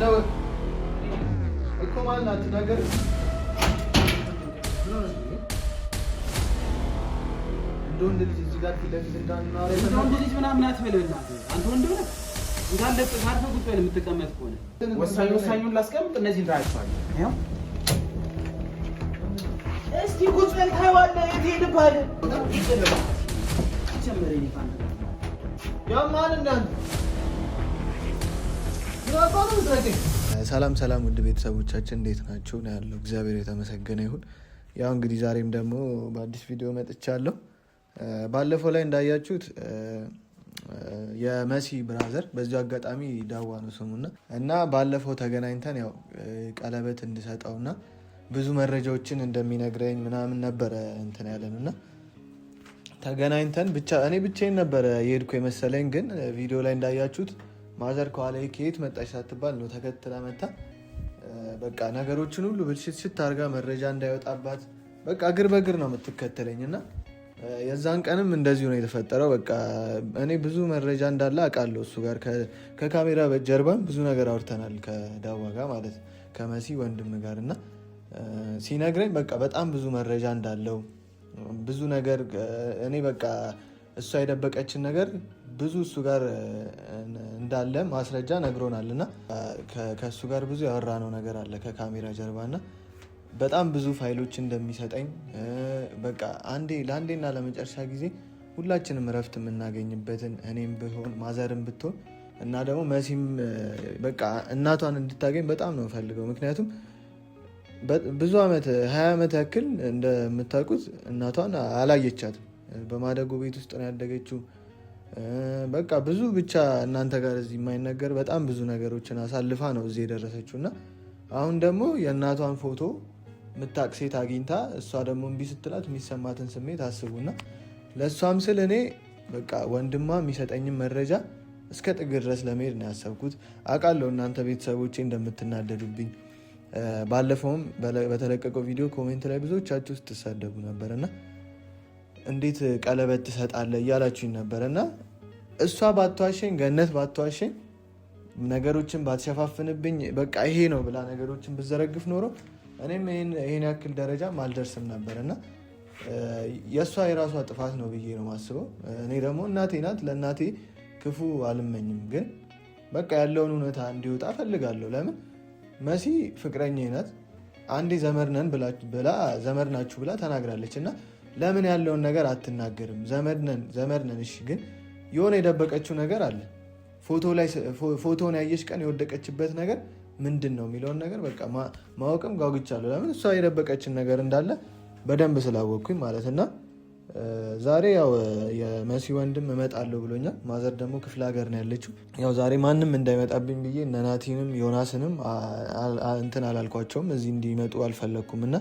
ማነው እኮ ማናት ነገር ወንድ ልጅ እዚህ ጋር ፊት ለፊት እንዳናወራ ወንድ ልጅ ምናምን አትበልና አንተ ወንድ ነህ እንዳለጥ ካርፈ ቁጭ ብለህ የምትቀመጥ ከሆነ ወሳኙን ላስቀምጥ እነዚህ እንዳያቸዋል ያው እስቲ ቁጭ በል ታይዋለህ የት ሄድብሃል ጀመረኝ ታን ያ ማን እንዳንተ ሰላም ሰላም ውድ ቤተሰቦቻችን እንዴት ናችሁ? ነው ያለው እግዚአብሔር የተመሰገነ ይሁን። ያው እንግዲህ ዛሬም ደግሞ በአዲስ ቪዲዮ መጥቻለሁ። ባለፈው ላይ እንዳያችሁት የመሲ ብራዘር በዚሁ አጋጣሚ ዳዋ ነው ስሙና እና ባለፈው ተገናኝተን ያው ቀለበት እንድሰጠውና ብዙ መረጃዎችን እንደሚነግረኝ ምናምን ነበረ እንትን ያለንና ተገናኝተን እኔ ብቻዬን ነበረ የሄድኩ የመሰለኝ፣ ግን ቪዲዮ ላይ እንዳያችሁት ማዘር ከኋላ ከየት መጣች ሳትባል ነው ተከትላ መታ። በቃ ነገሮችን ሁሉ ብልሽት አድርጋ መረጃ እንዳይወጣባት በቃ እግር በእግር ነው የምትከተለኝ እና የዛን ቀንም እንደዚሁ ነው የተፈጠረው። በቃ እኔ ብዙ መረጃ እንዳለ አውቃለሁ። እሱ ጋር ከካሜራ ጀርባም ብዙ ነገር አውርተናል፣ ከዳዋ ጋር ማለት ከመሲ ወንድም ጋር እና ሲነግረኝ በቃ በጣም ብዙ መረጃ እንዳለው ብዙ ነገር እኔ በቃ እሷ የደበቀችን ነገር ብዙ እሱ ጋር እንዳለ ማስረጃ ነግሮናል እና ከእሱ ጋር ብዙ ያወራነው ነገር አለ ከካሜራ ጀርባ እና በጣም ብዙ ፋይሎች እንደሚሰጠኝ በቃ ለአንዴና ለመጨረሻ ጊዜ ሁላችንም እረፍት የምናገኝበትን እኔም ብሆን ማዘርም ብትሆን እና ደግሞ መሲም በቃ እናቷን እንድታገኝ በጣም ነው ፈልገው። ምክንያቱም ብዙ ዓመት 20 ዓመት ያክል እንደምታውቁት እናቷን አላየቻትም። በማደጎ ቤት ውስጥ ነው ያደገችው። በቃ ብዙ ብቻ እናንተ ጋር እዚህ የማይነገር በጣም ብዙ ነገሮችን አሳልፋ ነው እዚህ የደረሰችው እና አሁን ደግሞ የእናቷን ፎቶ ምታቅ ሴት አግኝታ እሷ ደግሞ እምቢ ስትላት የሚሰማትን ስሜት አስቡና ለእሷም ስል እኔ በቃ ወንድሟ የሚሰጠኝም መረጃ እስከ ጥግ ድረስ ለመሄድ ነው ያሰብኩት። አውቃለሁ እናንተ ቤተሰቦቼ እንደምትናደዱብኝ። ባለፈውም በተለቀቀው ቪዲዮ ኮሜንት ላይ ብዙዎቻችሁ ስትሳደቡ ነበር እና እንዴት ቀለበት ትሰጣለህ እያላችሁኝ ነበር እና እሷ ባትዋሸኝ ገነት ባትዋሸኝ ነገሮችን ባትሸፋፍንብኝ በቃ ይሄ ነው ብላ ነገሮችን ብዘረግፍ ኖሮ እኔም ይሄን ያክል ደረጃም አልደርስም ነበር እና የእሷ የራሷ ጥፋት ነው ብዬ ነው ማስበው። እኔ ደግሞ እናቴ ናት፣ ለእናቴ ክፉ አልመኝም፣ ግን በቃ ያለውን እውነታ እንዲወጣ ፈልጋለሁ። ለምን መሲ ፍቅረኛ ናት፣ አንዴ ዘመድ ናችሁ ብላ ተናግራለች እና ለምን ያለውን ነገር አትናገርም? ዘመድ ነን እሺ፣ ግን የሆነ የደበቀችው ነገር አለ። ፎቶን ያየሽ ቀን የወደቀችበት ነገር ምንድን ነው የሚለውን ነገር በቃ ማወቅም ጓጉቻለሁ። ለምን እሷ የደበቀችን ነገር እንዳለ በደንብ ስላወቅኩኝ ማለት እና ዛሬ ያው የመሲ ወንድም እመጣለሁ ብሎኛል። ማዘር ደግሞ ክፍለ ሀገር ነው ያለችው። ያው ዛሬ ማንም እንዳይመጣብኝ ብዬ እነ ናቲንም ዮናስንም እንትን አላልኳቸውም፣ እዚህ እንዲመጡ አልፈለግኩም እና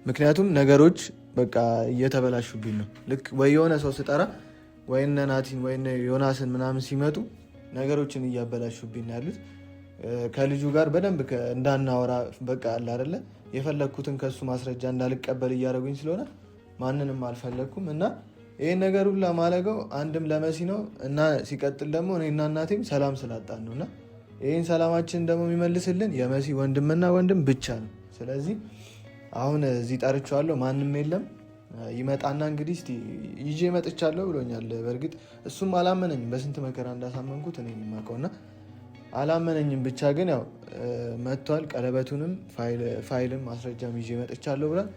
ምክንያቱም ነገሮች በቃ እየተበላሹብኝ ነው። ልክ ወይ የሆነ ሰው ስጠራ ወይ እነ ናቲን ወይ ዮናስን ምናምን ሲመጡ ነገሮችን እያበላሹብኝ ያሉት ከልጁ ጋር በደንብ እንዳናወራ በቃ አለ አይደለ የፈለግኩትን ከሱ ማስረጃ እንዳልቀበል እያደረጉኝ ስለሆነ ማንንም አልፈለግኩም እና ይህን ነገር ሁላ ማለገው አንድም ለመሲ ነው እና ሲቀጥል ደግሞ እኔና እናቴም ሰላም ስላጣን ነው እና ይህን ሰላማችን ደግሞ የሚመልስልን የመሲ ወንድምና ወንድም ብቻ ነው። ስለዚህ አሁን እዚህ ጠርቼዋለሁ፣ ማንም የለም። ይመጣና እንግዲህ እስቲ ይዤ መጥቻለሁ ብሎኛል። በእርግጥ እሱም አላመነኝም፣ በስንት መከራ እንዳሳመንኩት እኔ የማውቀውና አላመነኝም። ብቻ ግን ያው መጥቷል። ቀለበቱንም ፋይልም ማስረጃም ይዤ መጥቻለሁ ብሏል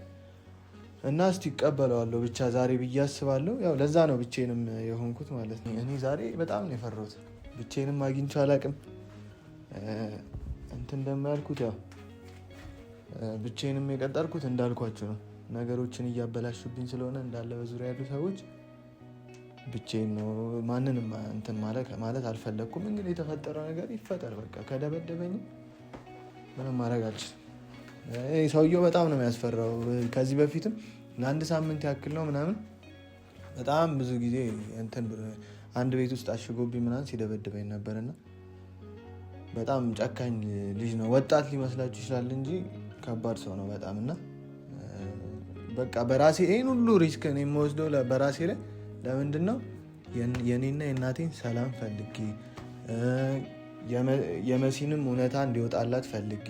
እና እስቲ ይቀበለዋለሁ ብቻ ዛሬ ብዬ አስባለሁ። ያው ለዛ ነው ብቼንም የሆንኩት ማለት ነው። እኔ ዛሬ በጣም ነው የፈራሁት። ብቼንም አግኝቼው አላውቅም። እንትን እንደማያልኩት ያው ብቼንም የቀጠርኩት እንዳልኳቸው ነው። ነገሮችን እያበላሹብኝ ስለሆነ እንዳለ በዙሪያ ያሉ ሰዎች ብቼን ነው። ማንንም እንትን ማለት አልፈለግኩም። እንግዲህ የተፈጠረው ነገር ይፈጠር በቃ። ከደበደበኝም ምንም ማድረግ አልችልም። ሰውየው በጣም ነው የሚያስፈራው። ከዚህ በፊትም ለአንድ ሳምንት ያክል ነው ምናምን በጣም ብዙ ጊዜ እንትን አንድ ቤት ውስጥ አሽጎብኝ ምናምን ሲደበድበኝ ነበርና በጣም ጨካኝ ልጅ ነው። ወጣት ሊመስላችሁ ይችላል እንጂ ከባድ ሰው ነው በጣም እና በቃ በራሴ ይህን ሁሉ ሪስክ የምወስደው በራሴ ላይ ለምንድን ነው የኔና የእናቴን ሰላም ፈልጌ የመሲንም እውነታ እንዲወጣላት ፈልጌ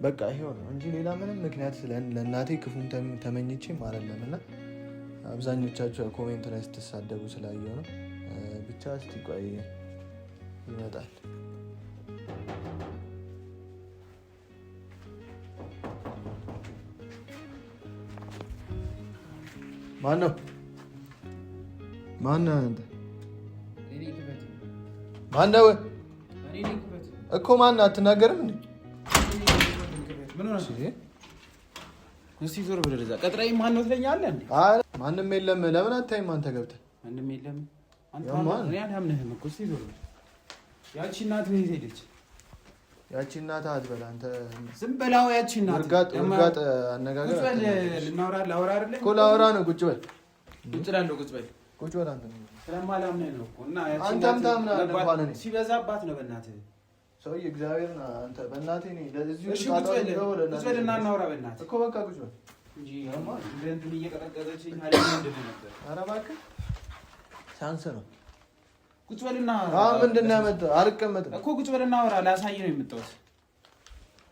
በቃ ይሄው ነው እንጂ ሌላ ምንም ምክንያት ለእናቴ ክፉን ተመኝቼም አይደለም። እና አብዛኞቻችሁ ኮሜንት ላይ ስትሳደቡ ስላየው ነው። ብቻ እስቲ ቆይ ይመጣል። ማነው ማነው እኮ ማነው? አትናገርም እንዴ? እስቲ ዞር ብለህ እዛ ቀጥራይ ማን ነው ትለኛለህ እንዴ? ማንም የለም። ለምን አታይም አንተ ገብተህ? ማንም የለም። አንተ እኔ አላምንህም እኮ። እስቲ ዞር ብለህ ያቺ እናት ምን ሄደች? ያቺ እናት አትበል አንተ። ዝም በላው። ያቺ እናት እርጋጥ አነጋገር። ቁጭ በል ላውራ አይደለ እኮ ላውራ ነው። ቁጭ በል ቁጭ በል አንተ። ስለማላምንህ ነው እኮ። እና ያቺ አንተም ታምናለህ እንኳን እኔ ሲበዛባት ነው በእናትህ ሰውዬ። እግዚአብሔርን አንተ በእናትህ እኔ ለዚህ ቁጭ በል እና እናውራ በእናትህ እኮ በቃ ቁጭ በል እንጂ ያማ እንትን እየቀጠቀጠችኝ አይደል ነበር። ኧረ እባክህ ሳንስ ነው። ቁጭ በልና ምንድን ነው ያመጣው? አልቀመጥም እኮ ቁጭ በልና አውራ። ላሳይ ነው የመጣሁት።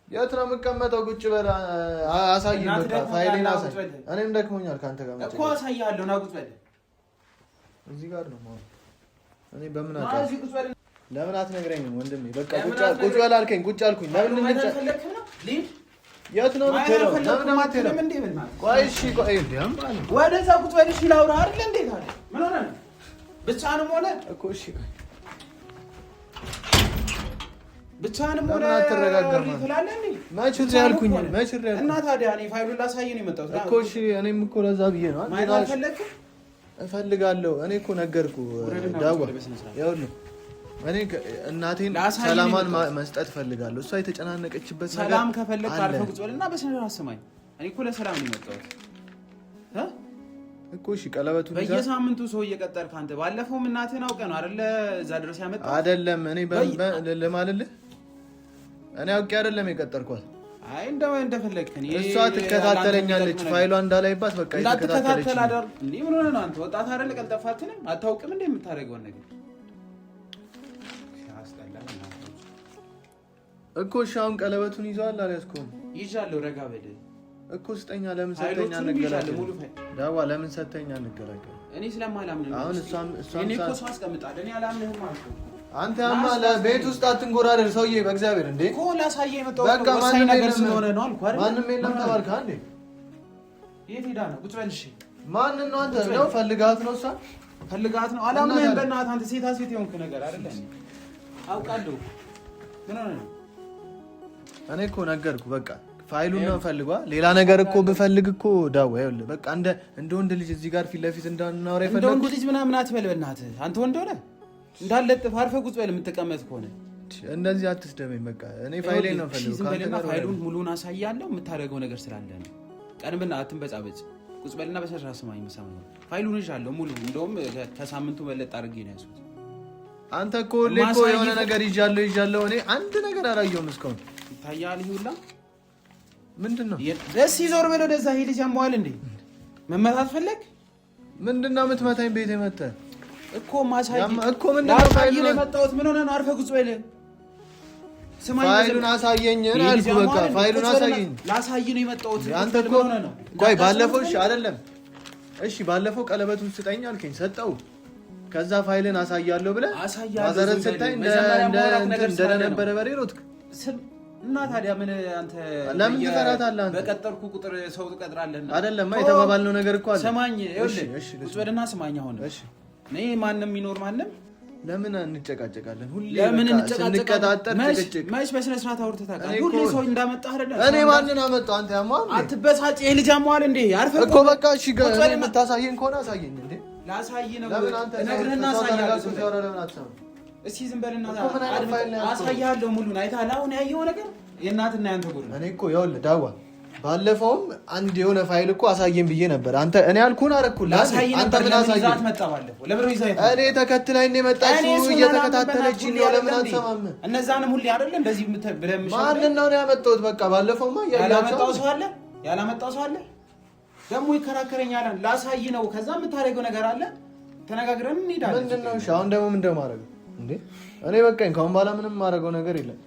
የት ነው የምቀመጠው? ቁጭ በል አሳይኝ። በቃ ፋይሌን አሳይ። እኔም ደክሞኛል ከአንተ ጋር እኮ አሳይሃለሁ። ና ቁጭ በል። እዚህ ጋር ነው ማለት እኔ በምን አውቃለሁ? ለምን አትነግረኝም ወንድሜ? በቃ ቁጭ በል አልከኝ፣ ቁጭ አልኩኝ። ለምን የት ነው የምትሄደው? ለምን አትሄድም እንዴ? ቆይ እሺ፣ ቆይ እንዴ ወደዛ ቁጭ በል። እሺ ላውራ አይደል እንዴ? ታዲያ ምን ሆነ ነው? ብቻህንም ሆነ እኮ እሺ፣ ብቻህንም ሆነ አትረጋጋም ትላለህ እንዴ? መች ያልኩኝ መች ያልኩኝ እና ታዲያ እኔ ፋይሉን ላሳየህ ነው የመጣሁት እኮ። እሺ፣ እኔም እኮ ለዛ ብዬ ነው ማለት አልፈለግም። እፈልጋለሁ። እኔ እኮ ነገርኩህ ዳዋ። ይኸውልህ እኔ እናቴን ሰላማን መስጠት እፈልጋለሁ። እሷ የተጨናነቀችበት ነገር ሰላም ከፈለክ አርፈህ ቁጭ በልና በስነ ስርዓት ስማኝ። እኔ እኮ ለሰላም ነው የመጣሁት እኮ። እሺ ቀለበቱን በየሳምንቱ ሰው እየቀጠርክ አንተ ባለፈውም እናትህን አውቀህ ነው አይደለ እዛ ድረስ ያመጣው አይደለም። እኔ ለማለልህ እኔ አውቄ አይደለም የቀጠርኳት። አይ እንደፈለግክ እሷ ትከታተለኛለች። ፋይሏ እንዳላይባት በቃ እንዳትከታተል አደር እንዴ? ምን ሆነህ ነው አንተ? ወጣት አይደለ? ቀልጠፋትንም አታውቅም እንዴ የምታደርገውን ነገር እኮ። እሺ አሁን ቀለበቱን ይዘዋል አልያዝከውም? ይዣለሁ። ረጋ በል እኮ። ስጠኛ። ለምን ሰተኛ እንገላገል? ዳዋ ለምን ሰተኛ እንገላገል? እኔ ስለማላምን አሁን እኔ እኮ ሰው አስቀምጣለሁ። እኔ አላምንህም አልኩህ። አንተ ያማ ለቤት ውስጥ አትንጎራደር ሰውዬ፣ በእግዚአብሔር እንዴ እኮ ላሳየህ የመጣሁት ወሳኝ ነገር ስለሆነ ነው አልኩህ አይደል? ማንም የለም ተባልካ እንዴ? የት ሄዳ ነው? ቁጭ በል እሺ። ማንን ነው አንተ? ነው ፈልጋት ነው? እሷ ፈልጋት ነው? አላምንህም። በእናትህ አንተ ሴታ ሴት የሆንክ ነገር አይደለ? አውቃለሁ። ምን ሆነ ነው? እኔ እኮ ነገርኩህ በቃ ፋይሉን ነው ፈልጓ። ሌላ ነገር እኮ ብፈልግ እኮ ዳዋ ይኸውልህ በቃ እንደ ወንድ ልጅ እዚህ ጋር ፊት ለፊት እንዳናወራ ይፈልግ። እንደ ወንድ ልጅ ምናምን አትበል በእናትህ። አንተ ወንድ ሆነ እንዳለጥፍ አርፈህ ቁጭ በል። የምትቀመጥ ከሆነ እንደዚህ አትስደበኝ። በቃ እኔ ፋይሌን ነው ፈልጉ። ፋይሉን ሙሉን አሳያለሁ። የምታደርገው ነገር ስላለ ነው። ቀንብና አትንበጻበጭ። ቁጭ በልና በስነ ስርዓት ስማኝ። የምሰማው ፋይሉን ይዣለሁ ሙሉ። እንደውም ከሳምንቱ በለጥ አድርጌ ነው ያዝኩት። አንተ እኮ ሁሌ እኮ የሆነ ነገር ይዣለሁ። እኔ አንድ ነገር አላየሁም እስካሁን። ይታያል ይሁላ ምንድን ነው? ደስ ይዞር በለው። ወደዛ ሄድ ያሟል እንዴ? መመታት ፈለግ? ምንድን ነው የምትመታኝ? ቤት የመተህ እኮ ማሳይ እኮ ምንድን ነው? ፋይሉን የመጣሁት ምን ሆነህ ነው? አርፈህ ቁጭ በል። ስማኝ፣ ፋይሉን አሳየኝ አልኩህ። በቃ ፋይሉን አሳየኝ። ላሳይ ነው የመጣሁት። አንተ እኮ ቆይ ባለፈው እሺ አይደለም እሺ ባለፈው ቀለበቱን ስጠኝ አልከኝ፣ ሰጠው። ከዛ ፋይልን አሳያለሁ ብለህ ማዘረን ስታይ እንደነበረ በሬ ሮጥክ። እና ታዲያ ምን አንተ ለምን ትፈራታለህ? አንተ በቀጠርኩ ቁጥር ሰው ትቀጥራለህ አይደለም? የተባባልነው ነገር እኮ አለ። ስማኝ፣ ይኸውልህ ቁጭ በልና ስማኝ። አሁን እኔ ማንም ይኖር ማንም ለምን እንጨቃጨቃለን? ሁሌ ለምን እንጨቃጨቃለን? መች በስነ ስርዓት አውርተህ ታውቃለህ? ሁሌ ሰው እንዳመጣህ አይደለም። እኔ ማንን አመጣሁ? አንተ ያማል። አትበሳጭ። ይሄ ልጅ ያማል እንዴ? አርፈህ እኮ በቃ እሺ፣ የምታሳየኝ ከሆነ አሳየኝ። እንዴ ላሳይ ነው። ለምን አንተ ነግረህና አሳያለሁ። ለምን አትሰማም? እስኪ ዝም በልና አሳያለሁ። ሙሉን አይተሃል? አሁን ያየኸው ነገር የእናትና ያንተ ጉድ ነው። እኔ እኮ ይኸውልህ ዳዋ ባለፈውም አንድ የሆነ ፋይል እኮ አሳየን ብዬ ነበር። አንተ እኔ አልኩህን አደረኩልህ። አንተ ምን አሳየኝ? እኔ ተከትላኝ ነው የመጣችው፣ እየተከታተለችኝ ነው። ለምን አትሰማም? እነዛንም ሁሌ አይደለ እንደዚህ ብለህ ማንን ነው ያመጣሁት? በቃ ባለፈውማ ያላመጣው ሰው አለ፣ ያላመጣው ሰው አለ። ደግሞ ይከራከረኛል። ላሳይ ነው። ከዛ የምታደርገው ነገር አለ። ተነጋግረን እንሄዳለን። ምንድን ነው? እሺ አሁን ደግሞ ምን እንደማደርገው እንዴ እኔ በቃኝ። ካሁን በኋላ ምንም ማድረገው ነገር የለም።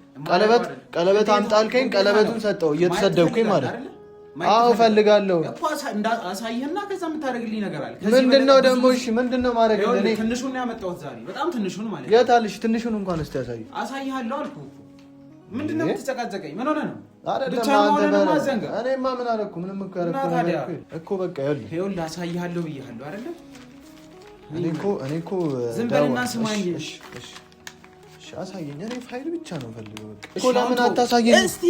ቀለበት አምጣልከኝ፣ ቀለበቱን ሰጠው እየተሰደብኩኝ ማለት ነው። አዎ ፈልጋለሁ እኮ አሳየህና ከዛ የምታደርግልኝ ነገር አለ። ምንድነው ደግሞ? እሺ ምንድነው ማድረግ? እኔ ትንሹን ያመጣሁት ዛሬ በጣም ትንሹን ማለት ነው። የት አለሽ? ትንሹን እንኳን እስቲ አሳይሃለሁ አልኩህ እኮ። ምንድነው የምትጨቃጨቀኝ? ምን ሆነ ነው? ብቻ እኔማ ምን አደረኩ? ምንም እኮ ያደረኩት እኮ በቃ ይኸውልህ አሳይሃለሁ ብዬሃለሁ አይደለ? እኔ እኮ ዝም በልና ስማኝ። እሺ አሳየኝ። እኔ ፋይል ብቻ ነው ፈልገው እኮ። ለምን አታሳየኝ? እስቲ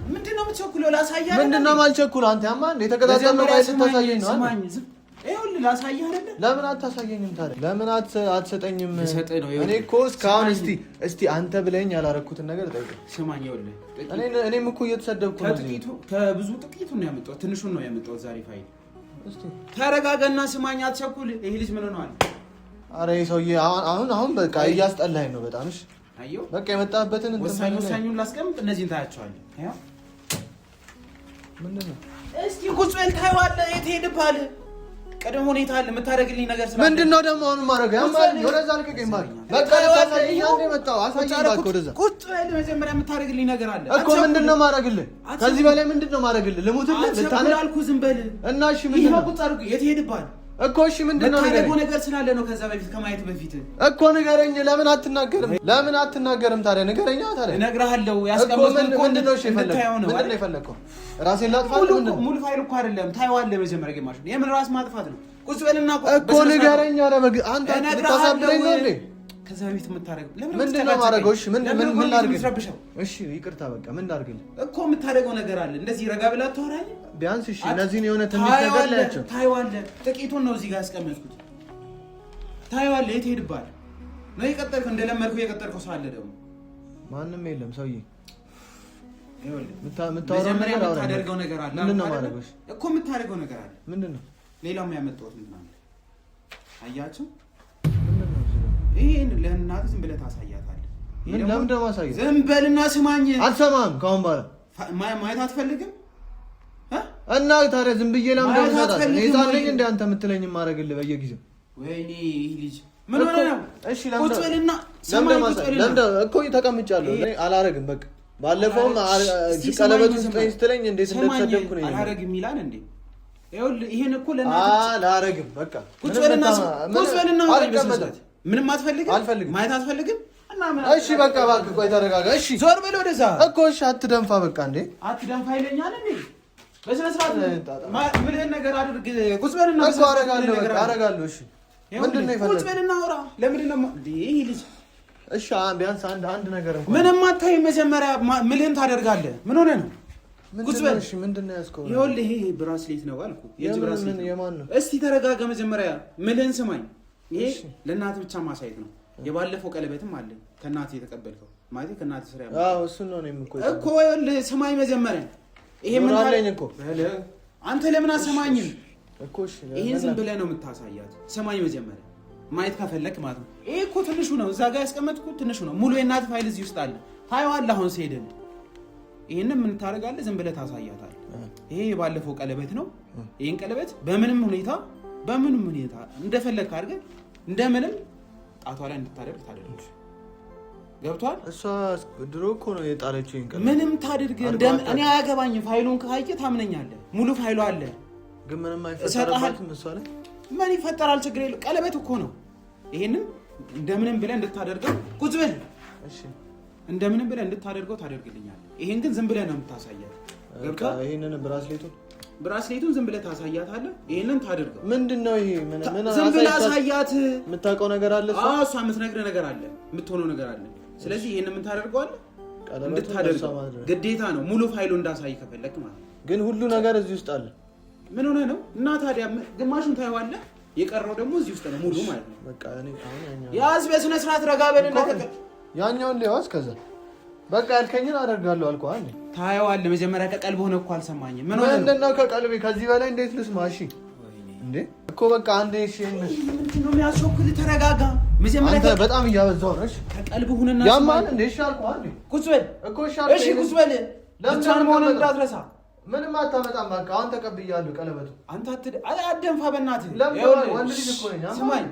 ምንድነው የምትቸኩለው? ላሳይህ። ምንድነው የማልቸኩለው? አንተ ያማ እንደ የተቀጣጠለው ፋይል ታሳየኝ ነው። ስማኝ ይኸውልህ ላሳይህ አይደለ? ለምን አታሳየኝም ታዲያ? ለምን አትሰጠኝም? እኔ እኮ እስካሁን እስቲ አንተ ብለኸኝ ያላረኩትን ነገር ጠይቅ። ስማኝ ይኸውልህ እኔም እኮ እየተሰደብኩ ነው። ከብዙ ጥቂቱን ነው ያመጣሁት። ትንሹን ነው ያመጣሁት ዛሬ ፋይል። እስቲ ተረጋጋና ስማኝ፣ አትቸኩል። ይሄ ልጅ ምን ሆነዋል? አረ ይሄ ሰውዬ አሁን በቃ እያስጠላኝ ነው በጣም። እሺ አየሁ በቃ የመጣበትን ወሳኙን ላስቀምጥ። እነዚህን ታያቸዋለህ። አያ ምንድነው? እስቲ ቁጭ በል ታየዋለህ። የት ሄድብሃል? ቀደም ሁኔታ አለ የምታደርግልኝ ነገር ስላለ ምንድነው ደግሞ አሁን ማድረግ? ወደዛ ልቀቀኝ ማለት በቃ ታሳየኝ። አንዴ መጣሁ አሳየኝ ባክ። ወደዛ ቁጭ በል። መጀመሪያ የምታደርግልኝ ነገር አለ እኮ። ምንድነው ማድረግልህ? ከዚህ በላይ ምንድነው ማድረግልህ? ልሙትልህ? ልታነቅ አልኩህ። ዝም በል እና እሺ ምንድነው? ይሄ ቁጭ አድርጉ። የት ሄድብሃል እኮ? እሺ ምንድነው ነገር ስላለ ነው። ከዛ በፊት ከማየት በፊት እኮ ንገረኝ። ለምን አትናገርም ታዲያ? ንገረኛ ታዲያ። እነግርሃለሁ። ያስቀመጥኩት እኮ ምንድነው? እሺ ምንድነው የፈለከው? ራሴን ላጥፋት? ሙሉ ፋይል እኮ አይደለም ታየዋለህ። መጀመሪያ ግማሽ የምን ራስ ማጥፋት ነው? ቁጭ በልና እኮ ንገረኝ። ኧረ አንተ ልታሳብረኝ ነው እንዴ? ከዛ በፊት የምታደርገው ምንድነው ማድረገው? እሺ ምን ላድርግ? እሺ ይቅርታ በቃ ምን ላድርግልህ እኮ? የምታደርገው ነገር አለ። እንደዚህ ረጋ ብላ አታወራኝ ቢያንስ? እሺ እነዚህን የሆነ ትንሽ ነገር ላያቸው። ታየዋለህ። ጥቂቱን ነው እዚህ ጋር ያስቀመጥኩት። ታየዋለህ። የት ሄድብሃል ነው? የቀጠርከው እንደለመድከው የቀጠርከው ሰው አለ ደግሞ። ማንም የለም ሰውዬ። ይኸውልህ መጀመሪያ የምታደርገው ነገር አለ ምንድነው ማድረግሽ እኮ? የምታደርገው ነገር አለ ምንድነው? ሌላም ያመጣሁት ምንድነው? አያችሁ ይሄን ለእናትህ ዝም ብለህ ታሳያታለህ። ለምን ደግሞ አሳየኝ? ዝም በልና ስማኝ። አልሰማም። ካሁን በኋላ ማየት አትፈልግም እና ታዲያ ዝም ብዬ ለምን ደግሞ ታታለህ? እኔ እንደ አንተ የምትለኝ ማድረግልህ በየጊዜው። ወይኔ ይሄ ልጅ ምን ሆነ ነው? እሺ ቁጭ በልና ስማኝ። እኮ ተቀምጫለሁ። እኔ አላረግም በቃ። ባለፈውም ቀለበት ውስጥ ስትለኝ እንዴት እንደተሰደብኩ ነው። አላረግም ይላል እንዴ? ይኸውልህ ይሄን እኮ ለእናትህ አላረግም በቃ። ቁጭ በልና ምንም አትፈልግም? ማየት አትፈልግም? እሺ በቃ እባክህ ቆይ ተረጋጋ። እሺ ዞር በል ወደዛ እኮ። እሺ አትደንፋ በቃ። እንዴ አትደንፋ ይለኛል እንዴ? በስነ ስርዓት ምልህን ነገር አድርግ። ቁጭ በልና እኮ አረጋለሁ በቃ አረጋለሁ። እሺ ምንድነው የፈለግኸው? ቁጭ በልና አውራ። ለምንድን ነው ይሄ ልጅ? እሺ ቢያንስ አንድ ነገር እንኳን ምንም አታይም። መጀመሪያ ምልህን ታደርጋለህ። ምን ሆነ ነው? ቁጭ በል። እሺ ምንድነው ያዝከው? ይኸውልህ ይሄ ብራስሌት ነው አልኩህ። የእጅ ብራስሌት ነው። የማን ነው? እስቲ ተረጋጋ መጀመሪያ። ምልህን ስማኝ። ይሄ ለእናትህ ብቻ ማሳየት ነው። የባለፈው ቀለበትም አለ ከእናትህ የተቀበልከው ማለት ከእናትህ ስራ ያመጣው። አዎ እሱን ነው እኮ። ይኸውልህ ስማኝ መጀመሪያ። ይሄ ምን አለኝ እኮ አንተ ለምን አሰማኝም እኮ? እሺ ይሄን ዝም ብለህ ነው የምታሳያት። ስማኝ መጀመሪያ ማየት ከፈለክ ማለት ነው። ይሄ እኮ ትንሹ ነው፣ እዛ ጋር ያስቀመጥኩት ትንሹ ነው። ሙሉ የእናትህ ፋይል እዚህ ውስጥ አለ። ታየዋለህ አሁን ሲሄድን። ይሄንን ምን ታደርጋለህ? ዝም ብለህ ታሳያታለህ። ይሄ የባለፈው ቀለበት ነው። ይሄን ቀለበት በምንም ሁኔታ እንደፈለክ አድርገህ እንደምንም ጣቷ ላይ እንድታደርግ ታደርግ። ገብቷል? እሷ ድሮ እኮ ነው የጣለችው ይሄን ቀለበት። ምንም ታደርግ እኔ አያገባኝም። ፋይሉን ካየህ ታምነኛለህ። ሙሉ ፋይሉ አለ። ግን ምንም አይፈጠርባትም እሷ ላይ። ምን ይፈጠራል? ችግር የለም። ቀለበት እኮ ነው። ይሄንን እንደምንም ብለህ እንድታደርገው ቁጭ በል። እሺ እንደምንም ብለህ እንድታደርገው ታደርግልኛለህ። ይሄን ግን ዝም ብለህ ነው የምታሳያት። ገብቷል? ይሄንን ብራስሌቱን ዝም ብለህ ታሳያታለህ። ይሄንን ታደርገው። ምንድነው ይሄ? ምን ዝም ብለህ አሳያት። የምታውቀው ነገር አለ እሷ? እሷ የምትነግርህ ነገር አለ፣ የምትሆነው ነገር አለ። ስለዚህ ይሄንን ምን ታደርገዋለህ? እንድታደርገው ግዴታ ነው። ሙሉ ፋይሉ እንዳሳይ ከፈለክ ማለት። ግን ሁሉ ነገር እዚህ ውስጥ አለ። ምን ሆነ ነው? እና ታዲያ ግማሹን ታየዋለህ፣ የቀረው ደግሞ እዚህ ውስጥ ነው ሙሉ ማለት ነው። በቃ እኔ አሁን ያዝ፣ በስነ ስርዓት ረጋ በልና ያኛውን ሊያዝ ከዛ በቃ ያልከኝን አደርጋለሁ አልኩህ አይደል? ታየዋለህ። መጀመሪያ ከቀልብ ሆነ እኮ አልሰማኝም። ምንድነው ከቀልቤ? ከዚህ በላይ እንዴት ልስማ? እሺ እንዴ እኮ በቃ አንዴ እሺ። ምንድነው የሚያስወክልህ? ተረጋጋ መጀመሪያ። አንተ በጣም እያበዛው ነው። እሺ ከቀልብ ሁንና ያማን እንዴ? እሺ አልኩህ አይደል? ቁጭ በል እኮ። እሺ ቁጭ በል። ብቻህን መሆን እንዳትረሳ። ምንም አታመጣም። በቃ አሁን ተቀብያለሁ ቀለበቱ። አንተ አትደንፋ በእናትህ። ወንድ ልጅ እኮ ነኝ። ስማኝ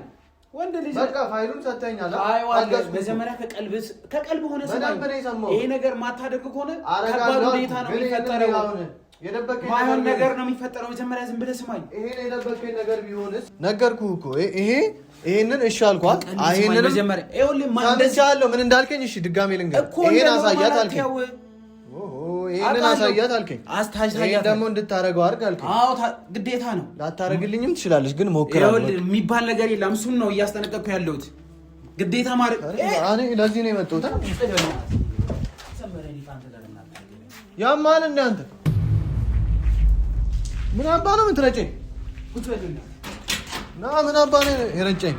ወንድ ልጅ በቃ ፋይሉን ሰጥተኛል። አይዋለሽ መጀመሪያ ከቀልብ ሆነ ይሄ ነገር ማታደርግ ከሆነ ከባድ ሁኔታ ነው የሚፈጠረው። ማይሆን ነገር ነው የሚፈጠረው። መጀመሪያ ዝም ብለህ ስማኝ። ይሄን የደበቀኝ ነገር ቢሆንስ? ነገርኩህ እኮ ይሄንን እሺ አልኳት። ይሄንን መጀመሪያ ይኸውልህ ማንደቻለሁ ምን እንዳልከኝ እሺ ድጋሜ ልንገር። ይሄን አሳያት አልከኝ። ይሄንን አሳያት አልከኝ። ይሄን ደግሞ እንድታረገው አድርግ አልከኝ። አዎ ግዴታ ነው። ላታረግልኝም ትችላለች ግን ሞክራለሁ። ይኸውልህ የሚባል ነገር የለም። እሱን ነው እያስጠነቀቅኩ ያለሁት። ግዴታ ማድረግ እኔ ለዚህ ነው የመጣሁት። ያማን እናንተ ምን አባ ነው የምትረጨኝ? ና ምን አባ ነው የረጨኝ?